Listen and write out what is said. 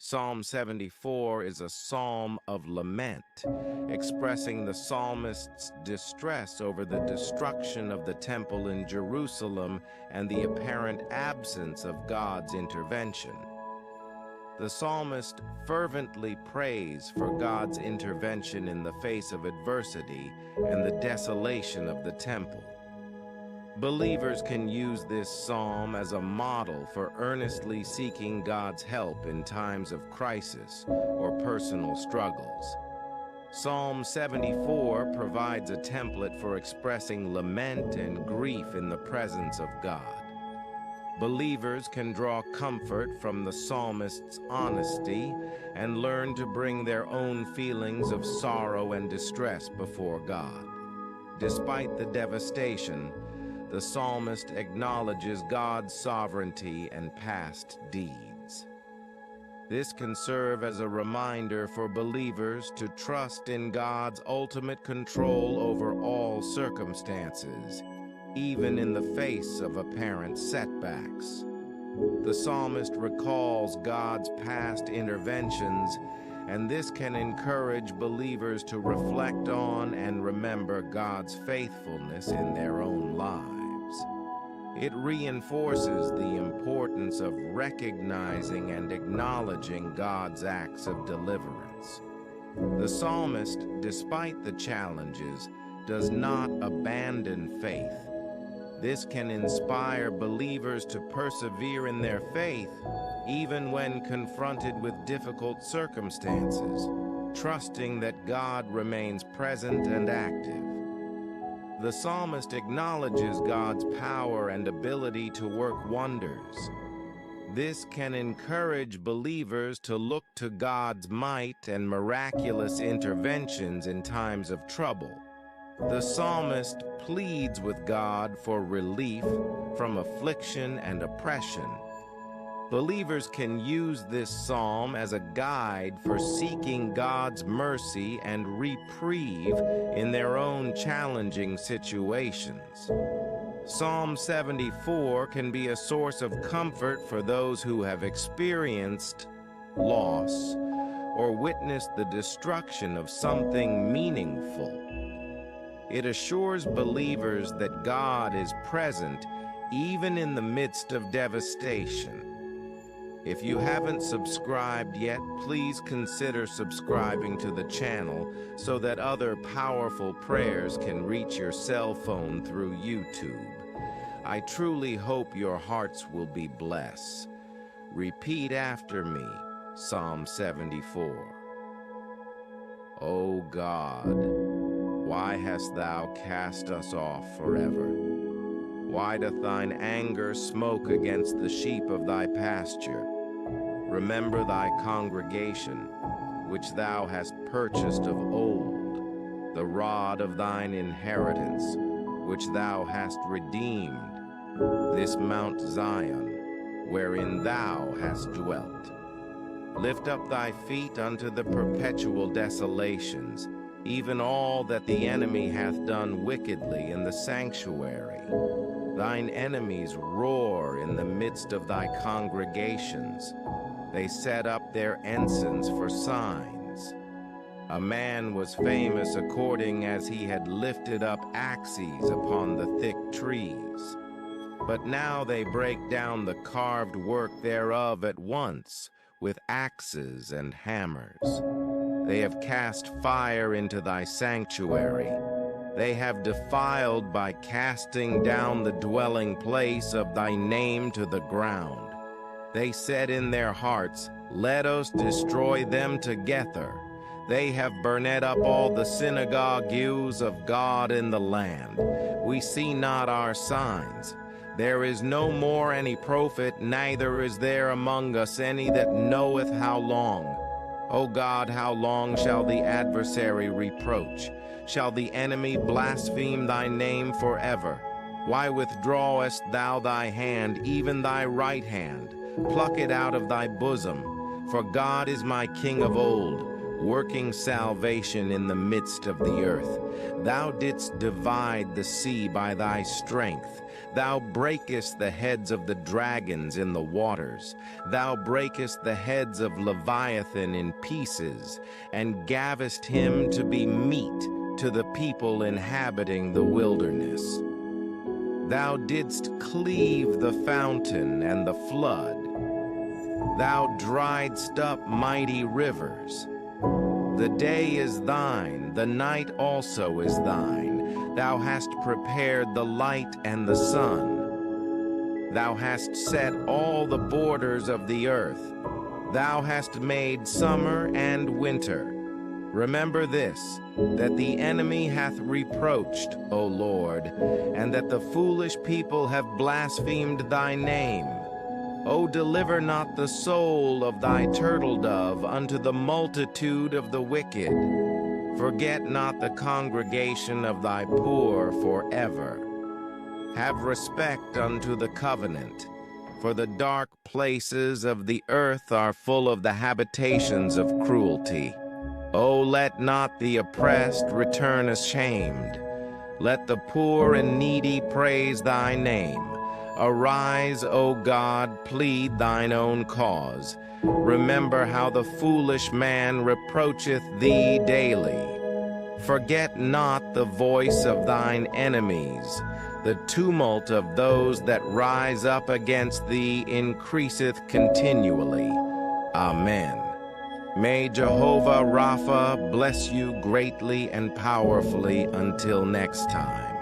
Psalm 74 is a psalm of lament, expressing the psalmist's distress over the destruction of the temple in Jerusalem and the apparent absence of God's intervention. The psalmist fervently prays for God's intervention in the face of adversity and the desolation of the temple. Believers can use this psalm as a model for earnestly seeking God's help in times of crisis or personal struggles. Psalm 74 provides a template for expressing lament and grief in the presence of God. Believers can draw comfort from the psalmist's honesty and learn to bring their own feelings of sorrow and distress before God. Despite the devastation, the psalmist acknowledges God's sovereignty and past deeds. This can serve as a reminder for believers to trust in God's ultimate control over all circumstances, even in the face of apparent setbacks. The psalmist recalls God's past interventions, and this can encourage believers to reflect on and remember God's faithfulness in their own lives. It reinforces the importance of recognizing and acknowledging God's acts of deliverance. The psalmist, despite the challenges, does not abandon faith. This can inspire believers to persevere in their faith, even when confronted with difficult circumstances, trusting that God remains present and active. The psalmist acknowledges God's power and ability to work wonders. This can encourage believers to look to God's might and miraculous interventions in times of trouble. The psalmist pleads with God for relief from affliction and oppression. Believers can use this psalm as a guide for seeking God's mercy and reprieve in their own challenging situations. Psalm 74 can be a source of comfort for those who have experienced loss or witnessed the destruction of something meaningful. It assures believers that God is present even in the midst of devastation. If you haven't subscribed yet, please consider subscribing to the channel so that other powerful prayers can reach your cell phone through YouTube. I truly hope your hearts will be blessed. Repeat after me, Psalm 74. O God, why hast thou cast us off forever? Why doth thine anger smoke against the sheep of thy pasture? Remember thy congregation, which thou hast purchased of old, the rod of thine inheritance, which thou hast redeemed, this Mount Zion, wherein thou hast dwelt. Lift up thy feet unto the perpetual desolations, even all that the enemy hath done wickedly in the sanctuary. Thine enemies roar in the midst of thy congregations. They set up their ensigns for signs. A man was famous according as he had lifted up axes upon the thick trees. But now they break down the carved work thereof at once with axes and hammers. They have cast fire into thy sanctuary. They have defiled by casting down the dwelling place of thy name to the ground. They said in their hearts, let us destroy them together. They have burned up all the synagogues of God in the land. We see not our signs. There is no more any prophet, neither is there among us any that knoweth how long. O God, how long shall the adversary reproach? Shall the enemy blaspheme thy name forever? Why withdrawest thou thy hand, even thy right hand? Pluck it out of thy bosom. For God is my King of old, working salvation in the midst of the earth. Thou didst divide the sea by thy strength. Thou breakest the heads of the dragons in the waters. Thou breakest the heads of Leviathan in pieces, and gavest him to be meat to the people inhabiting the wilderness. Thou didst cleave the fountain and the flood. Thou driedst up mighty rivers. The day is thine, the night also is thine. Thou hast prepared the light and the sun. Thou hast set all the borders of the earth. Thou hast made summer and winter. Remember this, that the enemy hath reproached, O Lord, and that the foolish people have blasphemed thy name. O deliver not the soul of thy turtle dove unto the multitude of the wicked. Forget not the congregation of thy poor forever. Have respect unto the covenant, for the dark places of the earth are full of the habitations of cruelty. O let not the oppressed return ashamed. Let the poor and needy praise thy name. Arise, O God, plead thine own cause. Remember how the foolish man reproacheth thee daily. Forget not the voice of thine enemies. The tumult of those that rise up against thee increaseth continually. Amen. May Jehovah Rapha bless you greatly and powerfully until next time.